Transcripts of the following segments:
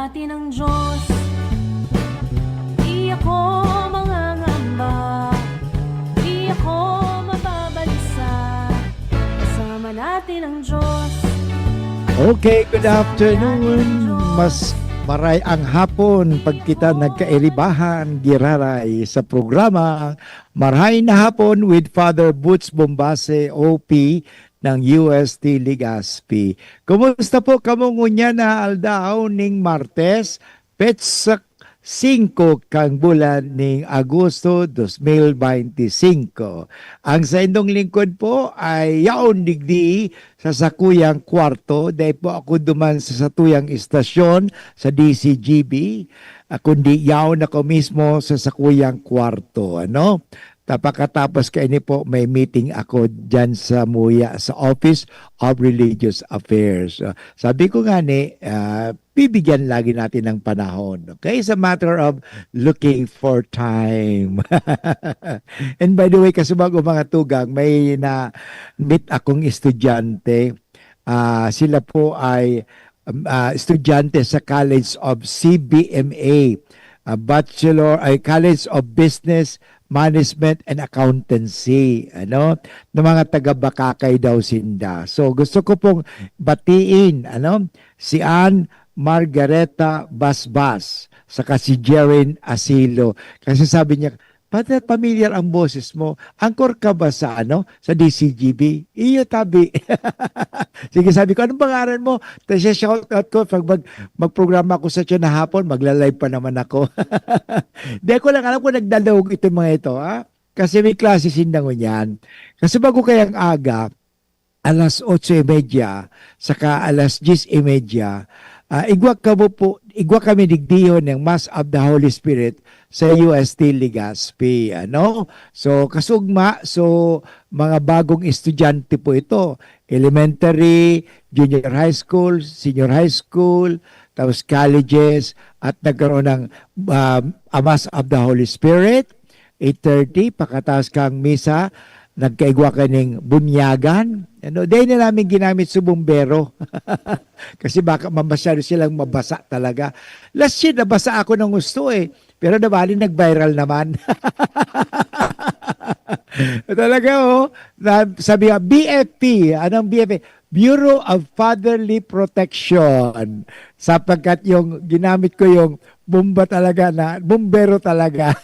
natin ang Diyos. Di ako mangangamba, di ako mababalisa. Kasama natin ang Diyos. Okay, good afternoon. Mas maray ang hapon pag kita nagkairibahan, giraray sa programa Maray na Hapon with Father Butch Bombase, OP ng UST Legazpi. Kumusta po kamungunya na aldaw ning Martes, petsa 5 kang bulan ning Agosto 2025. Ang sa indong lingkod po ay yaon digdi sa sakuyang kwarto. Dahil po ako duman sa satuyang istasyon sa DCGB. Kundi yaon ako mismo sa sakuyang kwarto. Ano? Tapakatapos kaini po may meeting ako dyan sa Muya sa Office of Religious Affairs. Sabi ko nga bibigyan lagi natin ng panahon. Okay? It's a matter of looking for time. And by the way, kasubag mga tugang, may na-meet akong estudyante. Sila po ay estudyante sa College of CBMA, College of Business Management and Accountancy, ng mga taga-Bakakay daw sinda. So gusto ko pong batiin, si Ann Margareta Basbas, saka si Jerin Asilo. Kasi sabi niya, Padre, familiar ang boses mo. Angkor ka ba sa sa DCGB? Iyo tabi. Sige, sabi ko, anong pangalan mo? Tapos shout out ko, pag magprograma ako sa tiyan na hapon, magla-live pa naman ako. Di ko lang alam kung nagdalawag ito mga ito, ha? Kasi may klase sindangon yan. Kasi bago kayang aga, alas 8:30, saka alas 10:30, igwa kami digdiyon ng Mass of the Holy Spirit sa UST Legazpi. So, kasugma, mga bagong estudyante po ito. Elementary, junior high school, senior high school, tapos colleges, at nagkaroon ng Mass of the Holy Spirit, 8:30, pakataas kang misa, nagkaigwa ka ng bunyagan. Dahil na namin ginamit sa bumbero. Kasi baka masyado silang mabasa talaga. Last year, nabasa ako ng gusto Pero nabali, nag-viral naman. Talaga sabi nga, BFP. Anong BFP? Bureau of Fatherly Protection. Sapagkat yung ginamit ko yung bomba talaga bumbero talaga.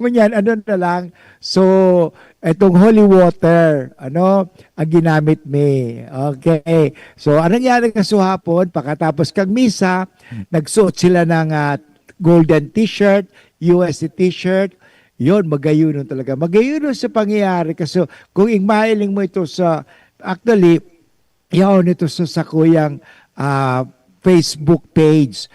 Ngunyan, na lang. So, itong holy water, ang ginamit me. Okay. So, anong nangyari hapon? Pagkatapos kang misa, nagsuot sila ng golden t-shirt, UST t-shirt. Yun, magayunon talaga. Magayunon sa pangyayari. Kasi kung igmailing mo ito actually, yun ito sa sakuyang Facebook page,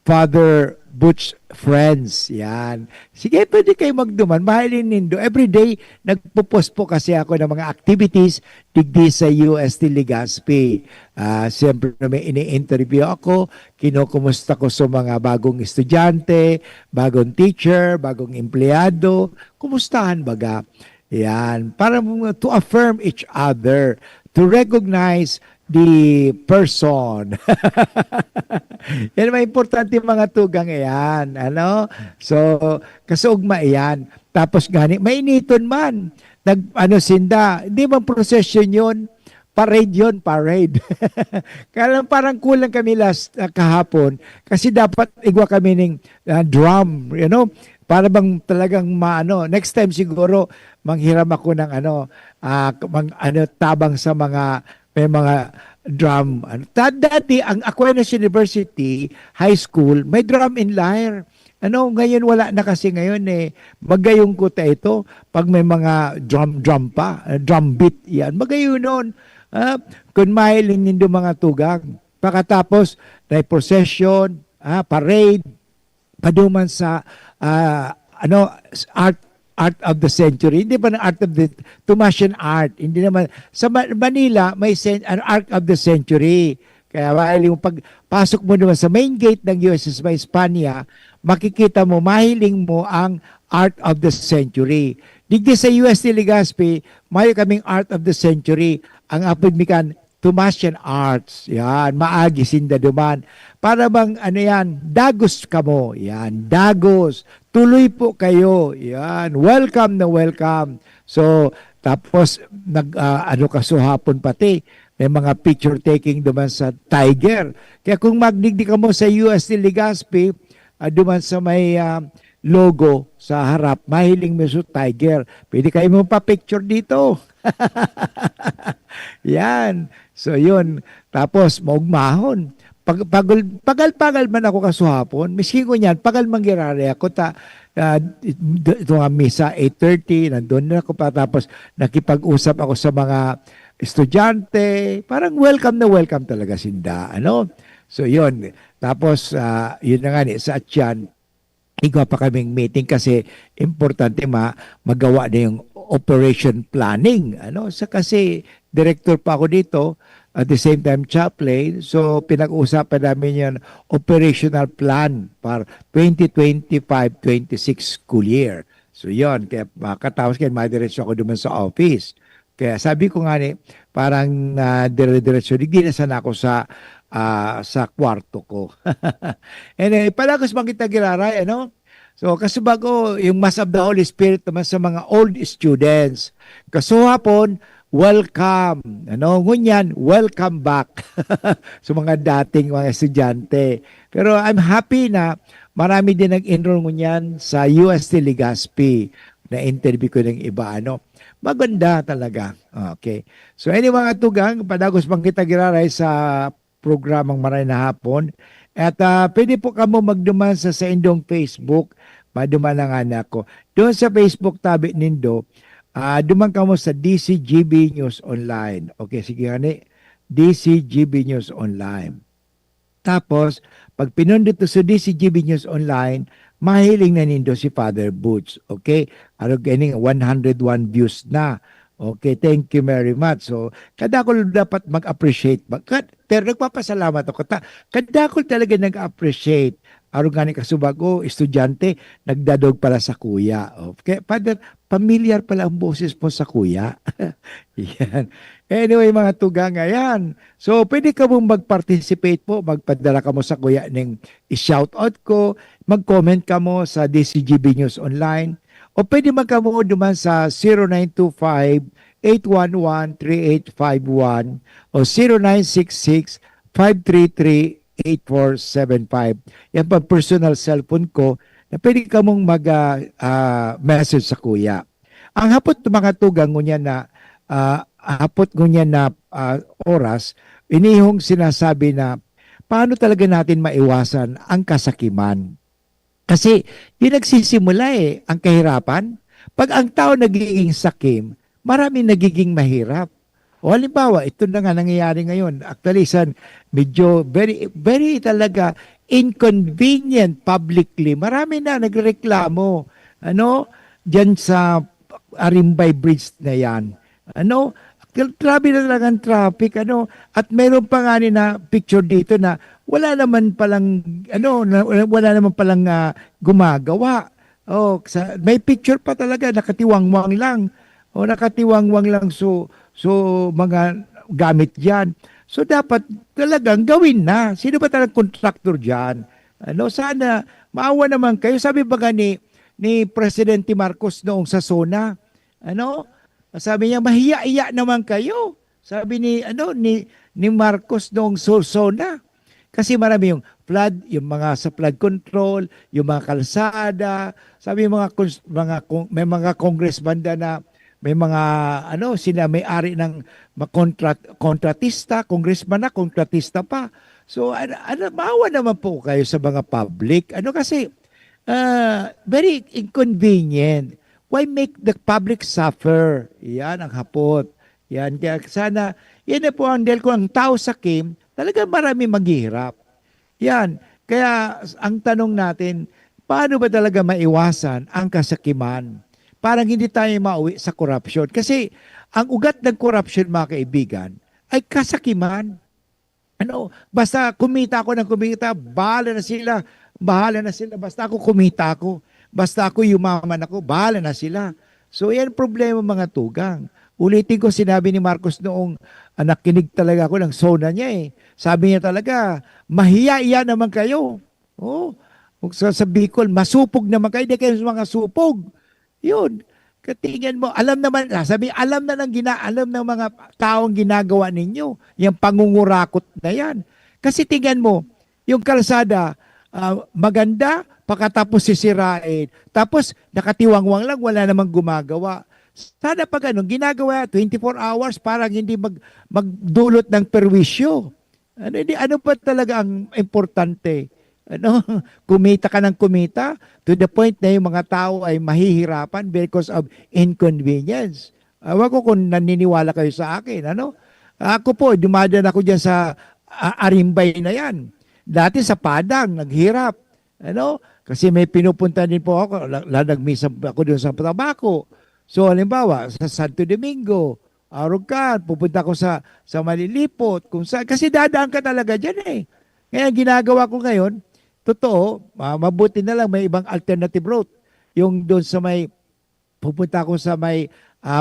Father Butch Friends. Yan. Sige, pwede kayo magduman. Mahalin nindo. Everyday, nagpo-post po kasi ako ng mga activities digdi sa UST Legazpi. Siyempre na may ini-interview ako, kinukumusta ko sa mga bagong estudyante, bagong teacher, bagong empleyado. Kumustahan baga? Yan. Para to affirm each other, to recognize the person. Yan may importante mga tugang yan. So, kasugma yan. Tapos gani, mainiton man. Sinda, hindi man procession yun. Parade yun, parade. Kaya parang kulang kami kahapon. Kasi dapat igwa kami ng drum, para bang talagang next time siguro manghiram ako ng tabang sa may mga drum. Dati ang Aquinas University High School may drum and lyre. Ngayon wala na kasi ngayon Magayong ko ito pag may mga drum pa, drum beat yan. Magayon nun. Kung mahiling nindo mga tugang. Pagkatapos na procession, parade, paduman sa art of the century. Hindi pa na art of the Tomasian art. Hindi naman. Sa Manila, may art of the century. Kaya mahiling mo, pagpasok mo naman sa main gate ng USS by Espanya, makikita mo, mahiling mo ang art of the century. Digdi sa UST Legazpi, may kaming art of the century. Ang apod mikan Tomasian Arts. Yan, maagi sinda duman. Para bang ano yan, dagos ka mo. Yan, dagos. Tuloy po kayo. Yan, welcome na welcome. So, tapos, ano kasuhapon pati, may mga picture taking duman sa Tiger. Kaya kung magdigdi ka mo sa UST Legazpi, duman sa may logo sa harap, mahiling mo sa Tiger. Pwede kayo mo pa-picture dito. Yan. So, yun. Tapos, maugmahon. Pagal man ako kasuhapon, miskin ko niyan, pagal manggirari ako, ito nga misa, 8:30, nandun na ako pa, tapos nakipag-usap ako sa mga estudyante, parang welcome na welcome talaga sinda, ano? So, yun. Tapos, yun na nga ni, sa Atyan, igawa pa kaming meeting kasi importante magawa na yung operation planning. Ano? Kasi director pa ako dito, at the same time chaplain. So pinag-uusapan namin yung operational plan para 2025-26 school year. So yon, kaya makatapos kayo, madiretso ako duman sa office. Kaya sabi ko nga parang dire-diretso, ginasan ako sa kwarto ko. Anyway, palagos bang kita giraray, ano? So, kasubago, yung Mass of the Holy Spirit naman sa mga old students. Kasuhapon, welcome. Ano, ngunyan, welcome back sa mga dating mga estudyante. Pero I'm happy na marami din nag-enroll ngunyan sa UST Legazpi na interview ko ng iba. Ano, maganda talaga. Okay. So, anyway mga tugang, padagos bang kita giraray sa programang Maray na Hapon. At pwede po kamo magduman sa indong Facebook, maduman ang anak ko. Doon sa Facebook tabi nindo, duman kamo sa DCGB News Online. Okay, sige gani, DCGB News Online. Tapos, pag pinundot to sa DCGB News Online, mahiling na nindo si Father Butch. Okay? Ano ganing 101 views na. Okay, thank you very much. So, kadakol dapat mag-appreciate. Pero nagpapasalamat ako. Kadakol talaga nag-appreciate. Aron gani kasubago, estudyante, nagdadog pala sa kuya. Okay, Father, familiar pala ang boses mo sa kuya. Yan. Anyway, mga tugang, ayan. So, pwede ka mong mag-participate po, magpadala ka mo sa kuya ng i-shoutout ko, mag-comment ka mo sa DCGB News Online, o pwede magkamo duman sa 0925-811-3851 o 0966-533-8475. Yan pa personal cellphone ko na pwede ka mong mag-message sa kuya. Ang hapot mga tugang ngunya na oras, inihong sinasabi na paano talaga natin maiwasan ang kasakiman. Kasi yun nagsisimula ang kahirapan. Pag ang tao nagiging sakim, maraming nagiging mahirap. O halimbawa, ito na nga nangyayari ngayon. Actually, medyo very, very talaga inconvenient publicly. Marami na nagreklamo. Ano? Diyan sa Arimbay Bridge na yan. Ano? Grabe na talaga ang traffic. Ano? At meron pa nga na picture dito na wala naman palang gumagawa. May picture pa talaga nakatiwangwang lang. Nakatiwangwang lang so mga gamit diyan. So dapat talagang gawin na. Sino ba talagang contractor diyan? Sana maawa naman kayo. Sabi ba ni Presidente Marcos noong sa SONA, sabi niya mahiya-iya naman kayo. Sabi ni Marcos noong SONA. Kasi marami yung flood, yung mga sa flood control, yung mga kalsada, sabi may mga congressman na may mga sila may-ari ng kontratista, congressman na kontratista pa. So maawa naman po kayo sa mga public. Kasi very inconvenient. Why make the public suffer? Yan ang hapot. Yan kaya sana yan na po ang dahil kung ang tao sakim, talaga marami maghihirap. Yan. Kaya ang tanong natin, paano ba talaga maiwasan ang kasakiman? Parang hindi tayo mauwi sa corruption. Kasi ang ugat ng corruption, mga kaibigan, ay kasakiman. Basta kumita ako ng kumita, bahala na sila. Basta ako kumita ako. Basta ako yumaman ako, bahala na sila. So yan problema mga tugang. Ulitin ko, sinabi ni Marcos noong nakinig talaga ako ng sona niya eh. Sabi niya talaga, mahiya-iya naman kayo. Oh, sa Bicol, masupog naman kayo, hindi kayo mga supog. Yun. Katingin mo, alam naman, sabi, alam ng mga taong ginagawa ninyo, yung pangungurakot na yan. Kasi tingnan mo, yung kalsada, maganda, pagkatapos sisirain. Tapos, nakatiwangwang lang, wala namang gumagawa. Sana pag ginagawa 24 hours parang hindi magdulot ng perwisyo. Ano pa talaga ang importante? Kumita ka ng kumita to the point na yung mga tao ay mahihirapan because of inconvenience. Ewan ko kung naniniwala kayo sa akin. Ako po, dumadaan ako dyan sa Arimbay na yan. Dati sa Padang, naghirap. Kasi may pinupunta din po ako, nagmisa ako doon sa Tabaco. So, halimbawa, sa Santo Domingo, Arucan, pupunta ko sa Malilipot, kung saan, kasi dadaan ka talaga dyan eh. Kaya ginagawa ko ngayon, totoo, mabuti na lang may ibang alternative route. Yung doon sa may, pupunta ko sa may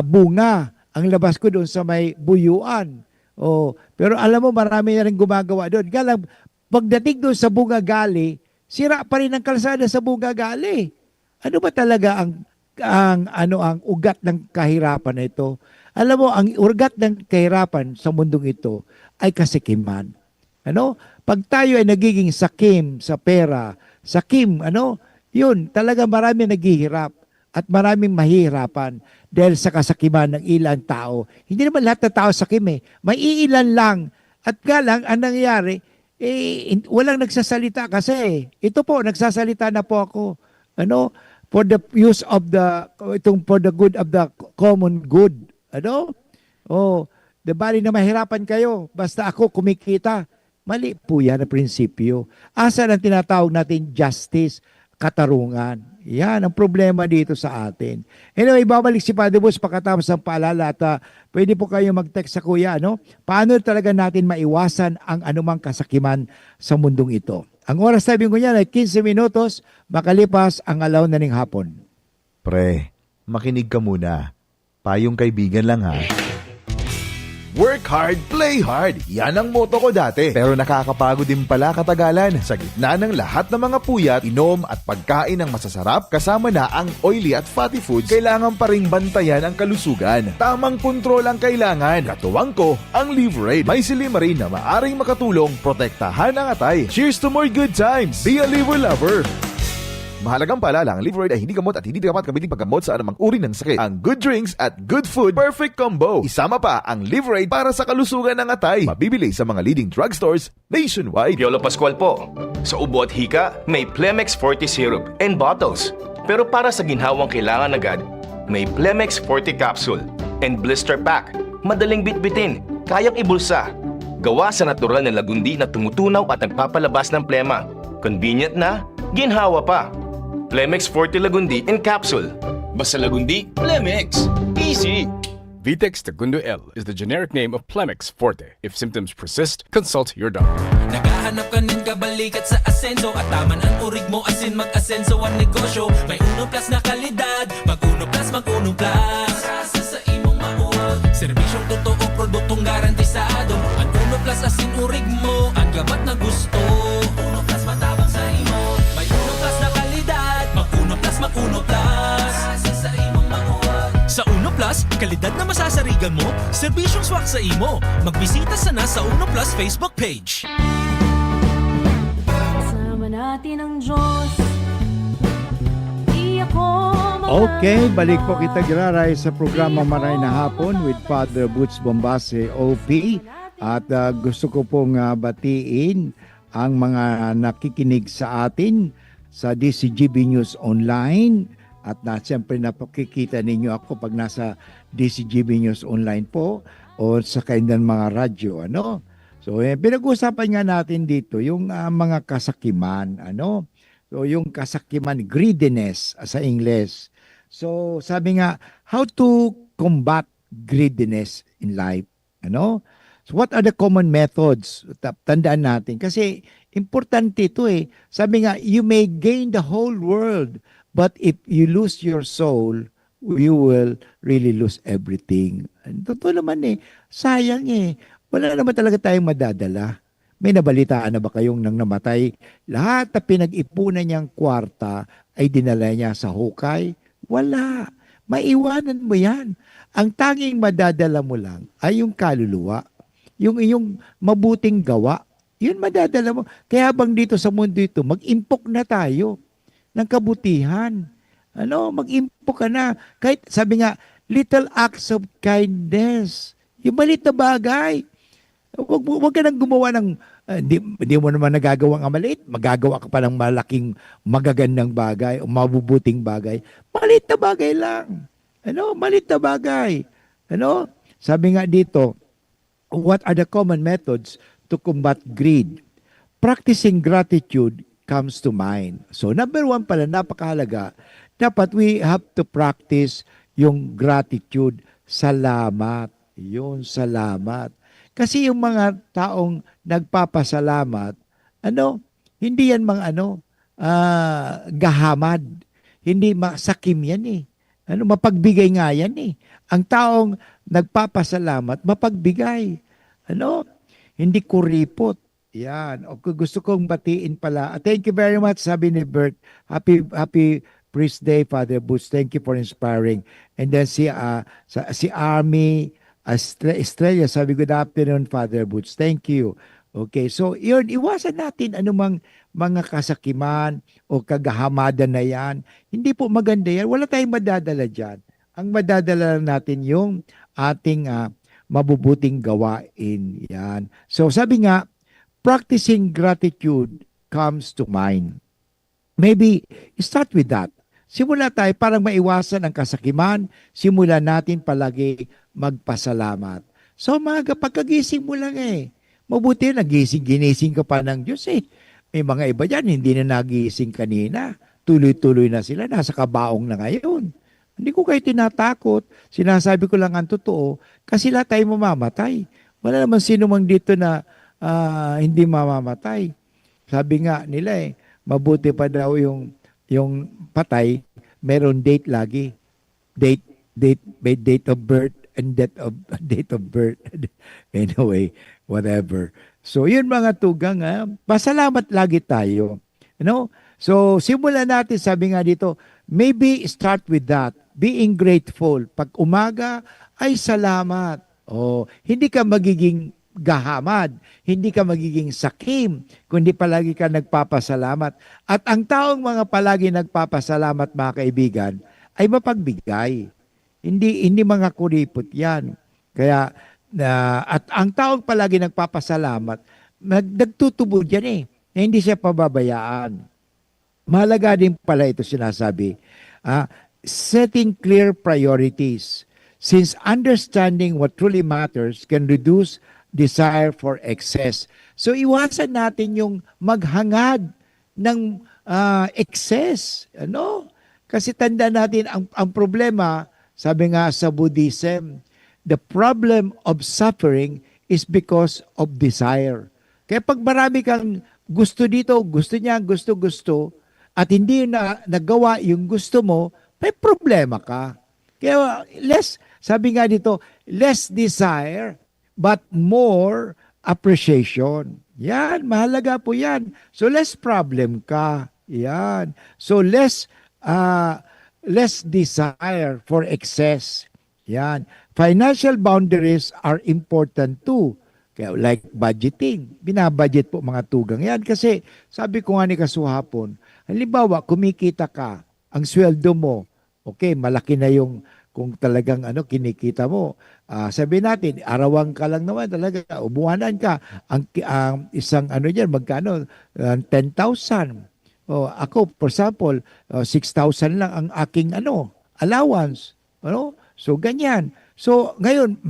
bunga, ang labas ko doon sa may buyuan. Pero alam mo, marami na rin gumagawa doon. Kaya lang, pagdating doon sa bunga gali, sira pa rin ang kalsada sa bunga gali. Ano ba talaga ang ugat ng kahirapan na ito? Alam mo, ang ugat ng kahirapan sa mundong ito ay kasikiman. Pag tayo ay nagiging sakim sa pera, sakim, yun, talaga marami naghihirap at maraming mahihirapan dahil sa kasakiman ng ilang tao. Hindi naman lahat ng tao sakim eh. May iilan lang. At galang, ang nangyayari, walang nagsasalita kasi. Ito po, nagsasalita na po ako. For the use of for the good of the common good. The bali na mahirapan kayo, basta ako kumikita. Mali po yan ang prinsipyo. Asan ang tinatawag natin justice, katarungan. Yan ang problema dito sa atin. Anyway, babalik si Padre Butch pagkatapos ng paalala at pwede po kayo mag-text sa kuya. Paano talaga natin maiwasan ang anumang kasakiman sa mundong ito? Ang oras sabi ko niyan ay 15 minutos, makalipas ang alaw na ng hapon. Pre, makinig ka muna. Payong kaibigan lang ha. Work hard, play hard. Yan ang motto ko dati. Pero nakakapagod din pala katagalan. Sa gitna ng lahat ng mga puyat, inom at pagkain ng masasarap, kasama na ang oily at fatty foods, kailangan pa ring bantayan ang kalusugan. Tamang kontrol ang kailangan. Katuwang ko, ang Liverade. May silimarin na maaring makatulong protektahan ang atay. Cheers to more good times. Be a liver lover. Mahalagang paalala, ang Liverade ay hindi gamot at hindi dapat kabiling paggamot sa anumang uri ng sakit. Ang good drinks at good food, perfect combo. Isama pa ang Liverade para sa kalusugan ng atay. Mabibili sa mga leading drugstores nationwide. Piolo Pascual po. Sa ubo at hika, may Plemex Forte Syrup and bottles. Pero para sa ginhawang kailangan agad, may Plemex Forte Capsule and Blister Pack. Madaling bitbitin, kayang ibulsa. Gawa sa natural na lagundi na tumutunaw at nagpapalabas ng plema. Convenient na, ginhawa pa. Plemex Forte Lagundi in Capsule. Basta Lagundi, Plemex. Easy! Vitex Segundo L is the generic name of Plemex Forte. If symptoms persist, consult your doctor. Naghahanap ka ng kabalikat sa asenso at taman ang urig mo asin mag-asenso ang negosyo. May Uno Plus na kalidad, mag-Uno Plus, mag-Uno Plus. Rasa sa imong mauwag, serbisyong totoo, produktong garantisado. Ang Uno Plus asin urig mo, ang gabat na gusto. Uno Plus matabang sa imo. May Uno Plus na kalidad, mag-Uno Plus, mag-Uno Plus. Rasa sa imong mauwag. Sa Uno Plus, kalidad na masasarigan mo, serbisyong swak sa imo. Magbisita sana sa Uno Plus Facebook page. Kasama natin ang Diyos. Di ako Okay, balik po kita Giraray sa programa Maray na Hapon with Father Butch Bombase, OP. At gusto ko pong batiin ang mga nakikinig sa atin sa DCGB News Online. At siyempre napakikita ninyo ako pag nasa DCGB News Online po o sa kanilang mga radyo. So, pinag-usapan nga natin dito yung mga kasakiman. So, yung kasakiman, greediness sa English. So, sabi nga, how to combat greediness in life? So, what are the common methods? Tandaan natin. Kasi, importante ito eh. Sabi nga, you may gain the whole world, but if you lose your soul, you will really lose everything. And totoo naman sayang Wala naman talaga tayong madadala. May nabalitaan na ba kayong nang namatay? Lahat na pinag-ipunan niyang kwarta ay dinala niya sa hukay? Wala. Maiwanan mo yan. Ang tanging madadala mo lang ay yung kaluluwa. Yung iyong mabuting gawa. Yun madadala mo. Kaya habang dito sa mundo ito, mag-impok na tayo ng kabutihan. Mag-impok ka na. Kahit sabi nga, little acts of kindness. Yung malit na bagay. Huwag ka nang gumawa ng, hindi mo naman nagagawang maliit. Magagawa ka pa ng malaking magagandang bagay o mabubuting bagay. Malit na bagay lang. Malit na bagay. Sabi nga dito, what are the common methods to combat greed? Practicing gratitude comes to mind. So number 1 pala, napakahalaga. Dapat we have to practice yung gratitude. Salamat. Yun, salamat. Kasi yung mga taong nagpapasalamat, hindi yan mga gahamad. Hindi masakim yan mapagbigay nga yan Ang taong nagpapasalamat, mapagbigay. Hindi kuripot. Yan. O, gusto kong batiin pala. Thank you very much, sabi ni Bert. Happy Priest Day, Father Boots. Thank you for inspiring. And then si Army Estrella, sabi, good afternoon, Father Boots. Thank you. Okay, so yun, iwasan natin anumang mga kasakiman o kagahamadan na yan. Hindi po maganda yan. Wala tayong madadala dyan. Ang madadala lang natin yung ating mabubuting gawain. Yan. So sabi nga, practicing gratitude comes to mind. Maybe start with that. Simula tayo parang maiwasan ang kasakiman. Simula natin palagi magpasalamat. So mga pagkagising mo lang mabuti ginising ka pa ng Diyos May mga iba dyan, hindi na nagising kanina. Tuloy-tuloy na sila, nasa kabaong na ngayon. Hindi ko kayo tinatakot. Sinasabi ko lang ang totoo kasi lahat tayo mamamatay. Wala naman sino mang dito na hindi mamamatay. Sabi nga nila mabuti pa daw yung patay, meron date lagi. Date of birth and date of birth. Anyway, whatever. So, yun mga tugang, pasalamat lagi tayo. So, simulan natin, sabi nga dito, maybe start with that. Being grateful. Pag umaga, ay salamat. Hindi ka magiging gahamad, hindi ka magiging sakim, kundi palagi ka nagpapasalamat. At ang taong mga palagi nagpapasalamat, mga kaibigan, ay mapagbigay. Hindi mga kuripot yan. Kaya, at ang taong palagi nagpapasalamat, nagtutubo dyan na hindi siya pababayaan. Mahalaga din pala ito sinasabi. Setting clear priorities. Since understanding what truly matters can reduce desire for excess. So iwasan natin yung maghangad ng excess. Kasi tanda natin ang problema, sabi nga sa Buddhism, the problem of suffering is because of desire. Kaya pag marami kang gusto dito, gusto niya, gusto, at hindi na nagawa yung gusto mo, may problema ka. Kaya sabi nga dito, less desire, but more appreciation. Yan, mahalaga po yan. So less problem ka. Yan. So less desire for excess. Yan. Financial boundaries are important too. Kaya like budgeting. Binabudget po mga tugang yan. Kasi sabi ko nga ni Kasuhapon, halimbawa kumikita ka, ang sweldo mo, okay, malaki na yung kung talagang kinikita mo. Sabi natin, arawan ka lang naman talaga, ubuhanan ka. Ang isang diyan, magkano? 10,000. Ako, for example, 6,000 lang ang aking allowance. So, ganyan. So, ngayon,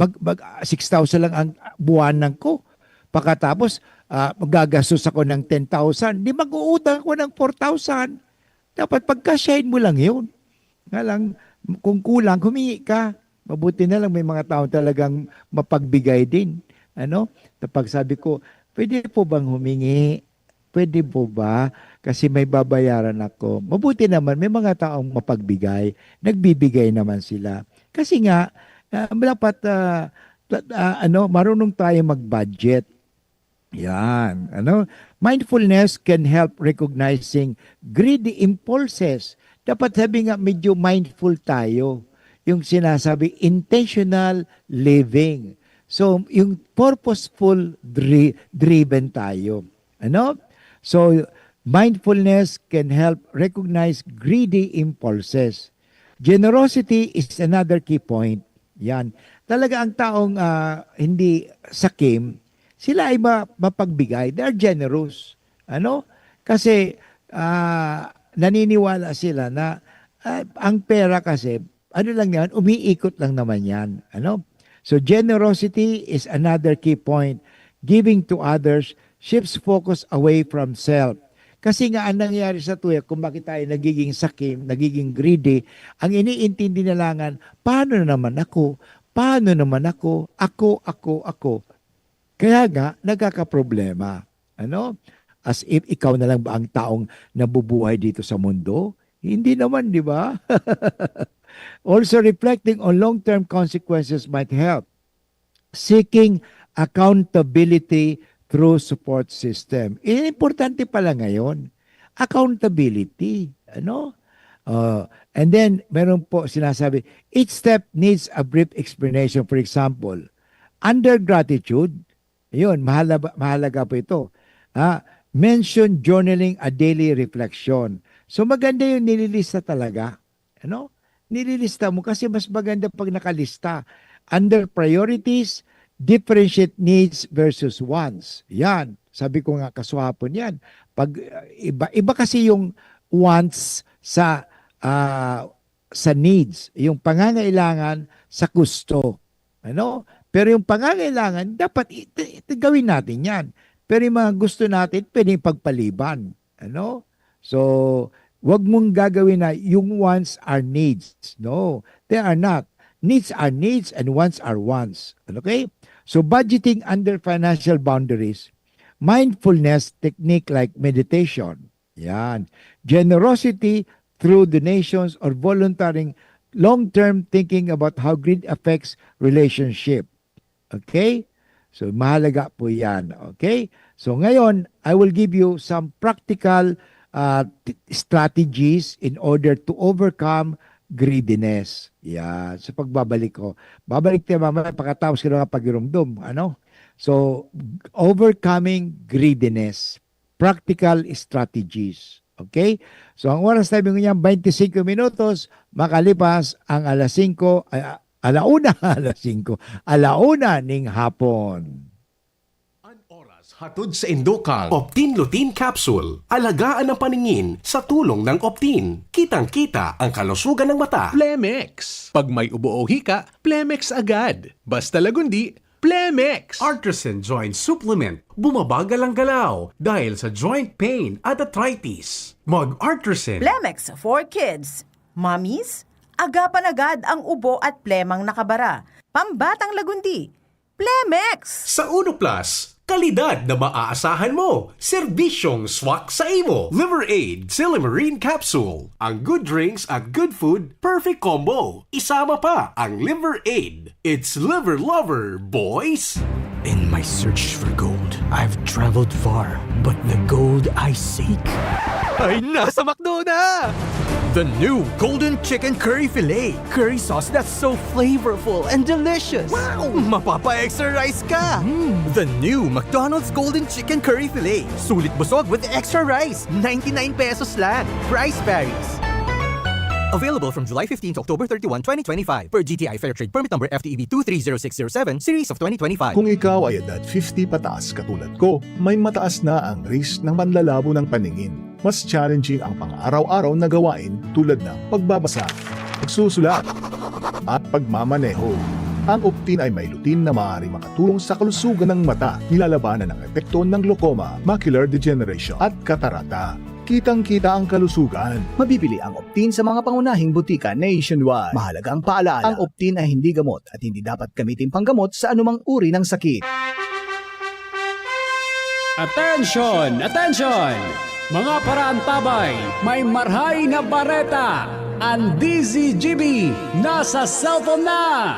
6,000 lang ang buwanan ko. Pagkatapos, magagastos ako ng 10,000. Di mag-uutang ako ng 4,000. Dapat pagkasyahin mo lang yun. Nga lang, kung kulang, humingi ka. Mabuti na lang may mga tao talagang mapagbigay din. Tapag sabi ko, pwede po bang humingi? pwede po ba? Kasi may babayaran ako. Mabuti naman, may mga taong mapagbigay. Nagbibigay naman sila. Kasi nga, dapat, marunong tayo mag-budget. Yan. Mindfulness can help recognizing greedy impulses. Dapat sabi nga, medyo mindful tayo. Yung sinasabi, intentional living. So, yung purposeful driven tayo. So, mindfulness can help recognize greedy impulses. Generosity is another key point. Yan. Talaga ang taong hindi sakim, sila ay mapagbigay. They are generous. Kasi naniniwala sila na ang pera kasi, lang yan, umiikot lang naman yan. So generosity is another key point. Giving to others shifts focus away from self. Kasi nga ang nangyayari sa tuya, kung bakit tayo nagiging sakim, nagiging greedy, ang iniintindi na langan, paano naman ako? Paano naman ako? Ako. Kaya nga, nagkakaproblema. As if ikaw na lang ba ang taong nabubuhay dito sa mundo? Hindi naman, di ba? Also, reflecting on long-term consequences might help. Seeking accountability through support system. Importante pala ngayon. Accountability. And then, meron po sinasabi, each step needs a brief explanation. For example, under gratitude, yun, mahalaga po ito. Mention journaling a daily reflection. So maganda yung nililista talaga. Nililista mo kasi mas maganda pag nakalista. Under priorities, differentiate needs versus wants. Yan. Sabi ko nga kaswapon yan. Pag iba kasi yung wants sa needs. Yung pangangailangan sa gusto. Pero yung pangangailangan, dapat gawin natin yan. Pero yung mga gusto natin, pwedeng pagpaliban. So, wag mong gagawin na yung wants are needs. No, they are not. Needs are needs and wants are wants. Okay? So, budgeting under financial boundaries, mindfulness technique like meditation. Yan. Generosity through donations or volunteering, long-term thinking about how greed affects relationship. Okay? So, mahalaga po yan. Okay? So, ngayon, I will give you some practical strategies in order to overcome greediness. Yan. So, pagbabalik ko. Babalik tayo mamaya pagkatapos ko na pag-irumdum. So, overcoming greediness. Practical strategies. Okay? So, ang oras tayo ngayon, 25 minutos, makalipas ang alas 5, alauna ning hapon. An oras hatod sa Indocang Optin Lutein Capsule. Alagaan ang paningin sa tulong ng Optin. Kitang-kita ang kalusugan ng mata. Plemex. Pag may ubo o hika, Plemex agad. Basta lagundi, Plemex. Artisan Joint Supplement. Bumabagal ang galaw dahil sa joint pain at arthritis. Mag-Artisan. Plemex for kids. Mommies, agapan agad ang ubo at plemang nakabara. Pambatang lagundi. Plemex! Sa Uno Plus, kalidad na maaasahan mo. Serbisyong swak sa imo. Liver Aid Silimarine Capsule. Ang good drinks at good food, perfect combo. Isama pa ang Liver Aid. It's liver lover, boys! In my search for gold, I've traveled far, but the gold I seek ay nasa McDo na! The new Golden Chicken Curry Filet. Curry sauce that's so flavorful and delicious. Wow! Mapapa-extra rice ka! The new McDonald's Golden Chicken Curry Filet. Sulit busog with extra rice. 99 pesos lang. Price varies. Available from July 15 to October 31, 2025 per GTI Fair Trade Permit number FTEB 230607 series of 2025. Kung ikaw ay edad 50 pataas katulad ko, may mataas na ang risk ng panlalabo ng paningin. Mas challenging ang pang-araw-araw na gawain tulad ng pagbabasa, pagsusulat, at pagmamaneho. Ang Optin ay may lutein na maaaring makatulong sa kalusugan ng mata, nilalabanan ng epekto ng glaucoma, macular degeneration at katarata. Kitang-kita ang kalusugan. Mabibili ang Optin sa mga pangunahing butika nationwide. Mahalagang paalala, ang Optin ay hindi gamot at hindi dapat gamitin panggamot sa anumang uri ng sakit. Attention! Attention! Mga paraantabay, may marhay na bareta. Ang DZGB nasa cellphone na!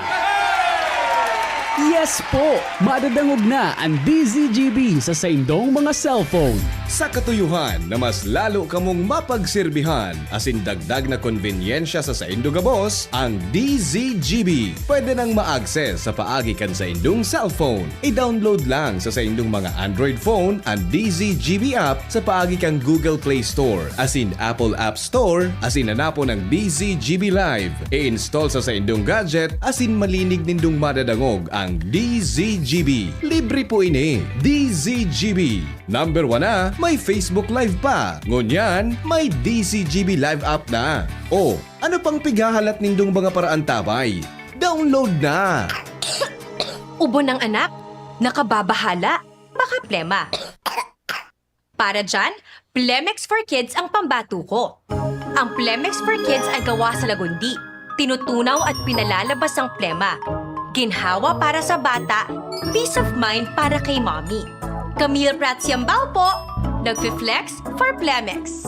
Yes po! Madadangog na ang DZGB sa saindong mga cellphone. Sa katuyuhan na mas lalo kamong mapagsilbihan asin dagdag na konbinyensya sa saindo gabos, ang DZGB pwede nang ma-access sa paagi kan sa indong cellphone. I-download lang sa saindong mga Android phone ang DZGB app sa paagi kan Google Play Store asin Apple App Store asin hanapo ng DZGB Live. I-install sa saindong gadget asin malinig nindong madadangog ang DZGB. Libre po ini. DZGB. Number 1 na, may Facebook Live pa. Ngunyan, may DZGB Live app na. O, ano pang pigahalat nindong mga paraantabay? Download na! Ubo ng anak? Nakababahala? Baka plema. Para dyan, Plemex for Kids ang pambato ko. Ang Plemex for Kids ay gawa sa lagundi. Tinutunaw at pinalalabas ang plema. Ginhawa para sa bata, peace of mind para kay mommy. Camille Prats Yambao po, nagfi-flex for Plemex.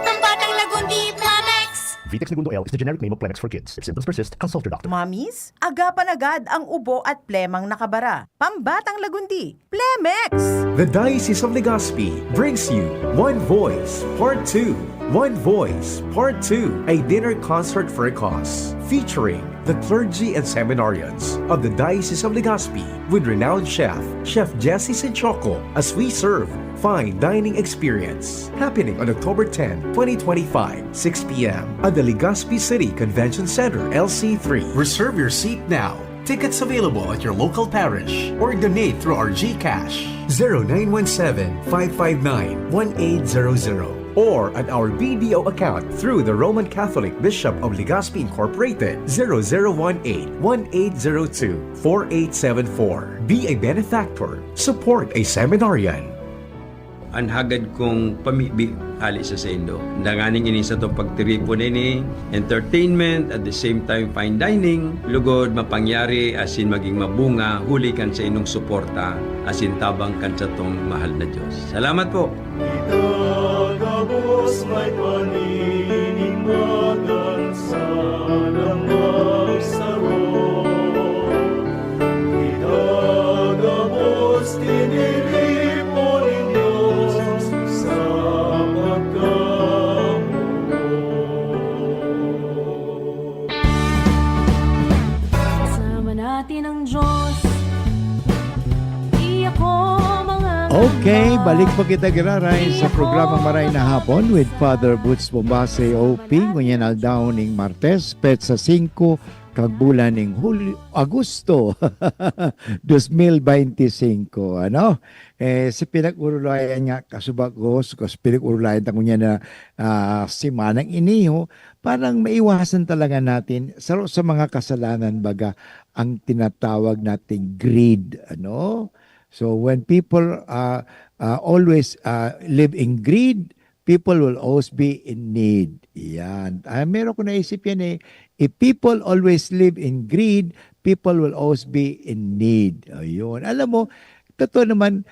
Ang batang lagundi, Plemex! Vitex Segundo L is the generic name of Plemex for kids. If symptoms persist, consult your doctor. Mommies, agapan agad ang ubo at plemang nakabara. Pambatang lagundi, Plemex! The Diocese of Legazpi brings you One Voice, Part 2. One Voice, Part 2, a dinner concert for a cause, featuring the clergy and seminarians of the Diocese of Legazpi with renowned Chef Jesse Senchoco, as we serve fine dining experience, happening on October 10, 2025, 6 p.m. at the Legazpi City Convention Center, LC3. Reserve your seat now. Tickets available at your local parish or donate through our GCash 0917-559-1800 or at our BDO account through the Roman Catholic Bishop of Legazpi Incorporated 0018-1802-4874. Be a benefactor. Support a seminarian. Anhagad kong pamibi ali sa sendo. Danganing ini sa itong pagtiripo nini, entertainment, at the same time fine dining, lugod mapangyari asin maging mabunga, huli kan sa inong suporta, asin tabang kan sa itong mahal na Diyos. Salamat po! Itagabos may paninimagan sa namagsaro. Itagabos tiniripo ni Diyos sa pagkamo. Kasama natin ang Diyos. Di ako mga Okay, balik po kita giraray sa programa Maray na Hapon with Father Boots Bombase OP. Ngunyan aldaw ning Martes, petsa 5, kag bulan ning Agosto 2025. Ano? Si pinag-urulayan nga kasubagos, kasi pinag-urulayan ta kunya na simanang iniho, parang maiwasan talaga natin sa mga kasalanan baga ang tinatawag nating greed. Ano? So when people always live in greed, people will always be in need. Yan. Meron ko naisip yan eh. If people always live in greed, people will always be in need. Ayun. Alam mo, totoo naman,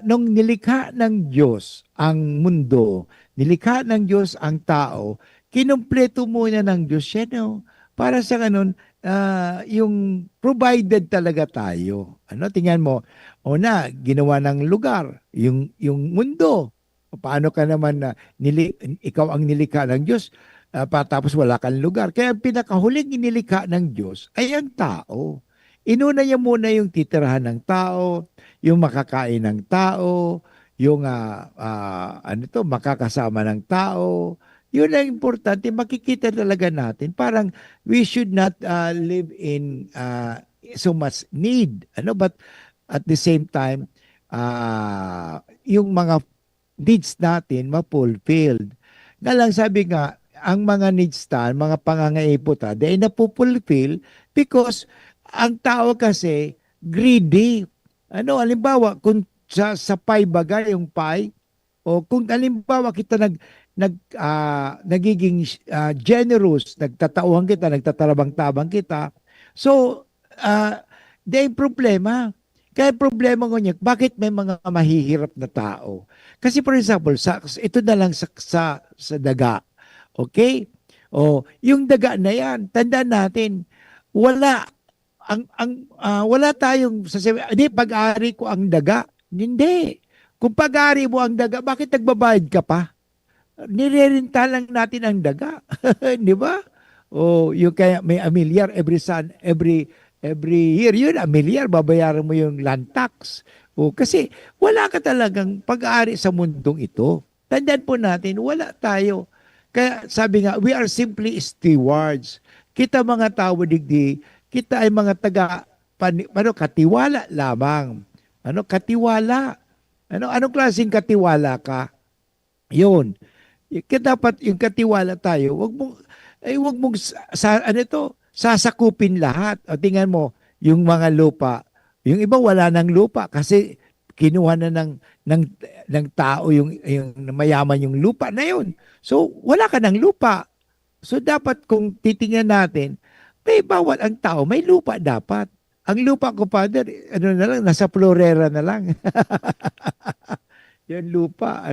nung nilikha ng Diyos ang mundo, nilikha ng Diyos ang tao, kinumpleto muna ng Diyos siya, no? Para sa ganun, yung provided talaga tayo. Ano, tingnan mo, una, ginawa ng lugar, yung mundo. Paano ka naman na ikaw ang nilikha ng Diyos, tapos wala kang lugar. Kaya pinakahuling inilikha ng Diyos ay ang tao. Inuna niya muna yung titirahan ng tao, yung makakain ng tao, yung makakasama ng tao. Yun ang importante, makikita talaga natin. Parang we should not live in so much need. But at the same time, yung mga needs natin ma-fulfilled. Nga lang sabi nga, ang mga needs mga pangangaiputa, they na-fulfill because ang tao kasi greedy. Halimbawa, kung sa pie bagay, yung pie, o kung halimbawa kita nagiging generous, nagtatauhan kita, nagtatarabang-tabang kita. So, may problema. Kaya problema ko niya, bakit may mga mahihirap na tao? Kasi for example, ito na lang sa daga. Okay? O, yung daga na yan, tandaan natin, wala wala tayong sasabi, hindi, pag-ari ko ang daga. Hindi. Kung pag-ari mo ang daga, bakit nagbabayad ka pa? Nirerenta lang natin ang daga. Di ba? O, yung kaya may amilyar every year. Yun, amilyar, babayaran mo yung land tax. O, kasi wala ka talagang pag-ari sa mundong ito. Tandaan po natin, wala tayo. Kaya sabi nga, we are simply stewards. Kita mga tao digdi, kita ay mga katiwala lamang. Katiwala. Anong klaseng katiwala ka? Yun. Dapat yung katiwala tayo, wag mong sasakupin lahat. O tingnan mo, yung mga lupa, yung iba wala ng lupa kasi kinuha na ng tao yung mayaman yung lupa na yun. So, wala ka ng lupa. So, dapat kung titingnan natin, may bawat ang tao, may lupa dapat. Ang lupa ko, Father, nasa florera na lang. Yung lupa,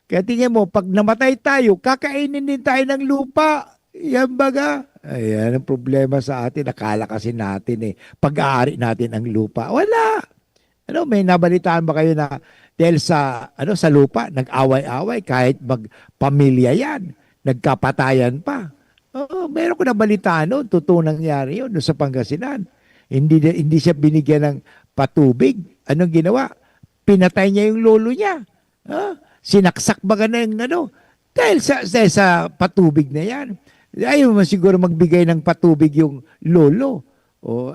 kaya tingnan mo, pag namatay tayo, kakainin din tayo ng lupa. Yan baga. Ayan ang problema sa atin. Akala kasi natin pag-aari natin ang lupa. Wala. May nabalitaan ba kayo na dahil sa lupa, nag-away-away kahit magpamilya yan, nagkapatayan pa. Meron ko nabalitaan noon, totoo nangyari yun sa Pangasinan. Hindi siya binigyan ng patubig. Anong ginawa? Pinatay niya yung lolo niya. Sinaksak ba ka na yung dahil sa patubig na yan. Ayaw mo siguro magbigay ng patubig yung lolo.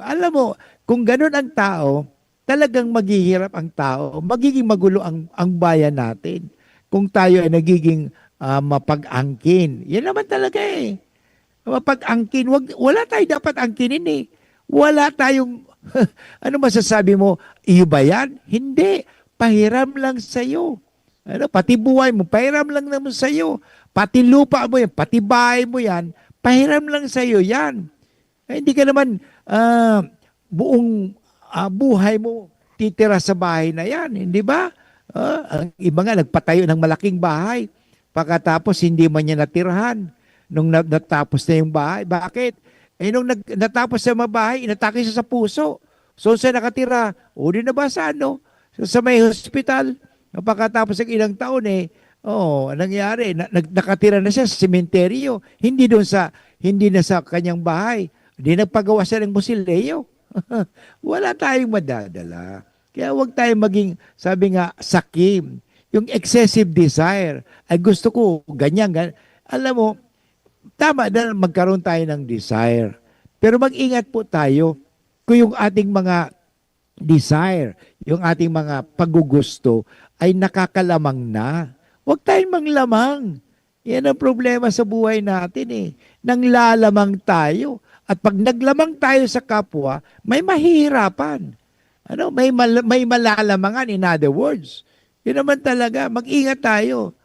Alam mo, kung ganun ang tao, talagang maghihirap ang tao, magiging magulo ang bayan natin. Kung tayo ay nagiging mapag-angkin. Yan naman talaga mapag-angkin. Wala tayo dapat angkinin Wala tayong, ano masasabi mo, iyo ba yan? Hindi. Pahiram lang sa'yo. Pati buhay mo, pahiram lang naman sa'yo. Pati lupa mo yan, pati bahay mo yan, pahiram lang sa'yo yan. Hindi ka naman buong buhay mo titira sa bahay na yan, hindi ba? Ang iba nga nagpatayo ng malaking bahay, pagkatapos hindi man niya natirahan nung natapos na yung bahay. Bakit? Nung natapos sa bahay, inatake siya sa puso. So siya nakatira, o di na ba sa sa may hospital, pagkatapos ng ilang taon nangyari, nakatira na siya sa sementeryo, hindi na sa kanyang bahay. Hindi nagpagawa siya ng musileo. Wala tayong madadala. Kaya huwag tayong maging, sabi nga, sakim. Yung excessive desire. Ay gusto ko, ganyan. Alam mo, tama na magkaroon tayo ng desire. Pero mag-ingat po tayo kung yung ating mga desire, yung ating mga paggugusto ay nakakalamang na. Huwag tayong manglamang. Yan ang problema sa buhay natin Nanglalamang tayo. At pag naglamang tayo sa kapwa, may mahihirapan. May malalamangan, in other words. Yun naman talaga, mag-ingat tayo.